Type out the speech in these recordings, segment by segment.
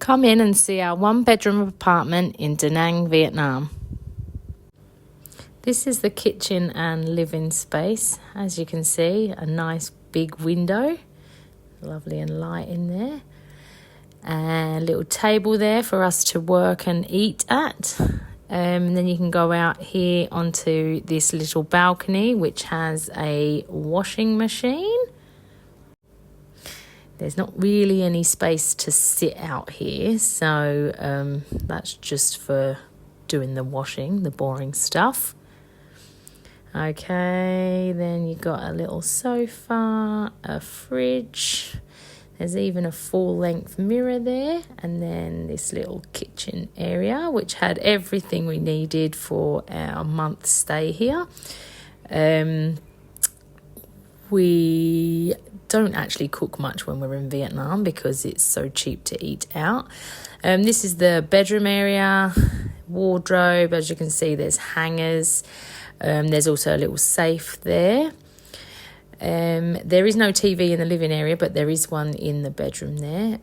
Come in and see our one-bedroom apartment in Da Nang, Vietnam. This is the kitchen and living space. As you can see, a nice big window. Lovely and light in there. A little table there for us to work and eat at. And then you can go out here onto this little balcony, which has a washing machine. There's not really any space to sit out here, so that's just for doing the washing, the boring stuff. Okay, then you've got a little sofa, a fridge. There's even a full-length mirror there, and then this little kitchen area, which had everything we needed for our month's stay here. We don't actually cook much when we're in Vietnam because it's so cheap to eat out. This is the bedroom area, wardrobe. As you can see, there's hangers. There's also a little safe there. There is no TV in the living area, but there is one in the bedroom there.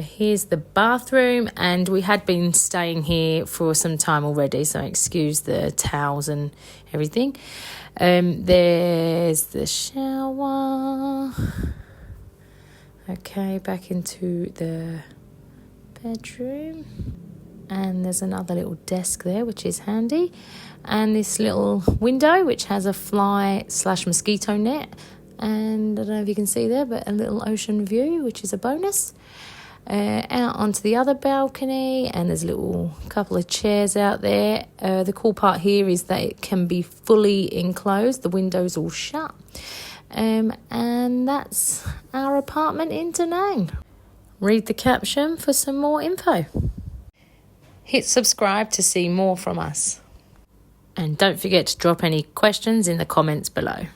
Here's the bathroom, and we had been staying here for some time already, so excuse the towels and everything. There's the shower. Okay, back into the bedroom. And there's another little desk there, which is handy. And this little window, which has a fly/mosquito net. And I don't know if you can see there, but a little ocean view, which is a bonus. Out onto the other balcony, and there's a little couple of chairs out there. The cool part here is that it can be fully enclosed. The window's all shut. And that's our apartment in Da Nang. Read the caption for some more info. Hit subscribe to see more from us. And don't forget to drop any questions in the comments below.